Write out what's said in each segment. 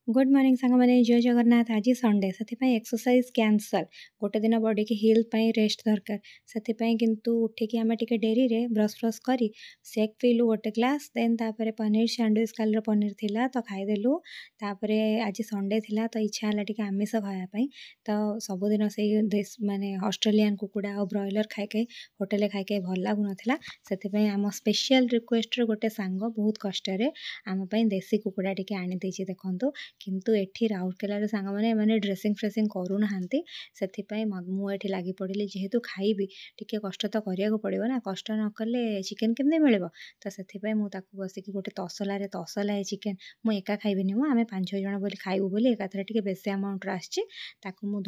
Good morning सांग मैंने जय जगन्नाथ। आज संडे से एक्सरसाइज कैंसल गोटे दिन बॉडी की हिल रेस्ट दरकार से किंतु उठिकी आम टे डेरी रे ब्रश फ्रश कर सेक पीलु गोटे ग्लास देन तापर पनीर सैंडविच काल पनीर थिला तो खाईदेलु। तापर आज संडे थिला तो इच्छा है टे आमिष खायापाई तो सबुदिन से माने ऑस्ट्रेलियन कुकुड़ा और ब्रॉयलर खाई होटेल खाई भल लगुन से आम स्पेशल रिक्वेस्ट गोटे सांग बहुत कष्ट आम देसी कुकुड़ा टे आनी देखु किंतु एठी राउरकेला सांग मैंने ड्रेसिंग फ्रेसिंग करूना से मुझे लगी पड़ी जेहेतु खाइबी टिके कष्ट तो करिया पड़ो ना कष्ट न कले चिकेन केमती मिल तो से मुझे बसिक गोटे तसलार तसलाए चिकेन मुझे एका खाइबिनी आम 5 जन बोली खाइबू बोली एकाथरे टिके बेसी अमाउंट आसी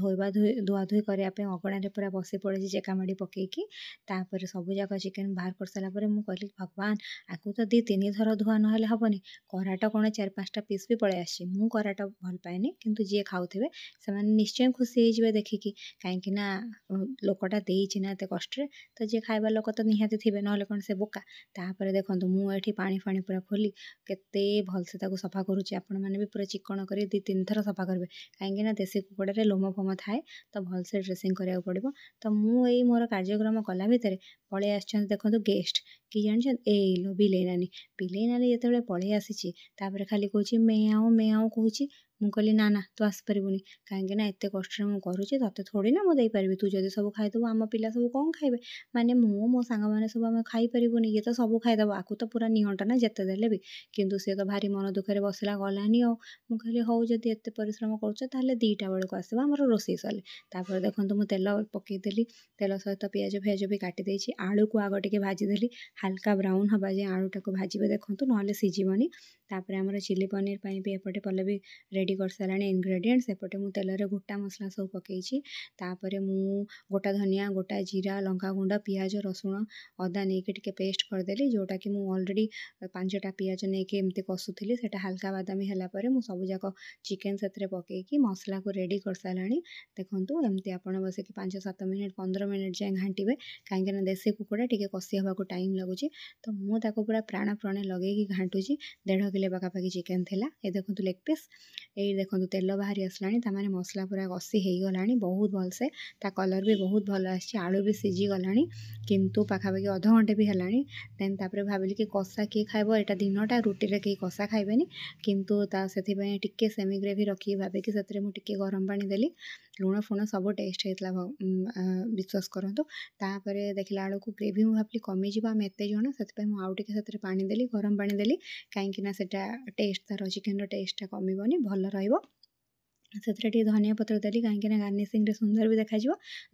धोवा धुआ धुई करने अगणारे पूरा बसी पड़ी चेकामाड़ी पकईकी तापर सबूक चिकेन बाहर कर सारापर मुझे भगवान आकु तो 2-3 थर धुआ ना हेबनी कराट कौन 4-5टा पीस भी पलि आसी मु कराट भल पाएनि किंतु जी खाऊे से निश्चय खुशी हो देखिकी कहीं लोकटा देना एत कष्ट तो जी खाइबा लोक तो निहाती थे ना कौन से बोका तापर देखो मुझे पानी फाणी पूरा खोली केते भलसे सफा करुच्ची आपण मैंने भी पूरा चिकन कर 2-3 थर सफा करेंगे कहीं देसी कुकुड़े लोम फोम थाए तो भलसे ड्रेसिंग कराया पड़ो तो मुझे मोर कार्यक्रम कला भितर पलि आस देखो गेस्ट कि जान लो बिलेई नानी जो पलि आसी खाली कौच मे आऊँ कहूँ मु कहली ना ना तू आसपारूनी कहीं एत कष्ट मुझे ते थोड़ी ना मुझे पारि तू जब सब खाईदेबू आम पिला सब कौन खाइबे माने मो सांग मैंने सब आम खाईपारूनी ये तो सब खाईदेव आकू तो पूरा निहंटा ना जिते देले भी किंतु सी तो भारी मन दुखे बसला गलानी मु कहली हौ जदि एत परिश्रम कर 2टा बेलू आसो आम रोषे सले तापर देखो मुझे तेल पकईदेली तेल सहित पियाज फियाज भी काटिदे आलू को आग टे भाजीदेली हाल्का ब्राउन हवा जाए आलूटा को भाजबे देखो ना सीझीबनी तापर आमर चिली पनीर भी एपटे पल्ले भी रेडी कर सारा इनग्रेडिएंट्स एपटे मु तेल रे गोटा मसला सब पकईची तापर मु गोटा धनिया गोटा जीरा लंका गुंड पियाज रसुण अदा नहीं के पेस्ट करदेली जोटा कि मु ऑलरेडी 5टा पियाज नहीं के एमती कसुली से हल्का बादामी है मु सबूक चिकेन से पकईकी मसला को रेडी कर सारा देखूँ एमती आप बस 5-7 मिनिट 15 मिनिट जाए घाटे कहीं देसी कुकुड़ा टे कषि हवा टाइम लगुच तो मुझे पूरा प्राण प्राण लगे घाटुची 1.5 किलो पखापाखि चिकेन थिला ये देखो लेग पीस ये देखो तेल बाहरी आसलानी तामाने मसला पूरा कषि हो गलानी बहुत भलसे ता कलर भी बहुत भल आसी आलू भी सीझी गलानी किंतु पखापाखि अध घंटे भी है देन तापर भाविली कि कषा किए खाइब एटा दिनटा रुटी रे कहीं कषा खाइबेनी किंतु से टिके सेमी ग्रेवी रखी भाविकी से मुझे गरम पानी देली लुण फुण सब टेस्ट होता विश्वास करूँ तापर देखला बेलू ग्रेवी मुझे भावी कमिज आम एत जन से आउ टे पानी देली गरम पानी देली कहीं टेस्ट तार चिकेन टेस्टा कमिबनी भल रहिबो से धनिया पत्र देली कहीं गार्निशिंग सुंदर भी देखा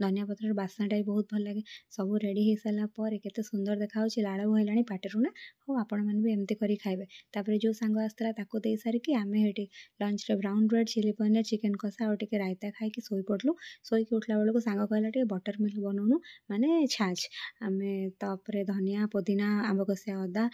धनिया पत्र बास्नाटा भी बहुत भल लगे सब रेडी हो सारापर केते सुंदर देखा लाड़ बोहलानी पाटिरू ना हो आपण मैंने भी एमती कर खाइबे तापर जो सांग आसला दे सारिकी आम ये लंच रे brown bread chilli paneer chicken कषा और टे रायता खाई शोई पड़लु शोईकी उठला बेलू सांग कहला टे बटर मिल्क बनाऊनु माने छाछ आम तापर धनिया पुदीना आंब कषिया अदा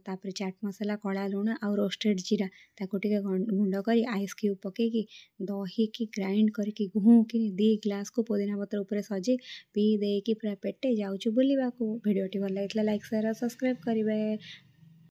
तापर चाट मसला कला लुण आ रोस्टेड जीरा ताको टिके गुंड कर आइस क्यूब पकईकी दही की ग्राइंड करके घूँ कि 2 ग्लास को पुदीना पत्र उपर सजे पी देकी पूरा पेटे जाऊँ बुलवाक भिडियोटी भल लगी लाइक शेयर और सब्सक्राइब करेंगे।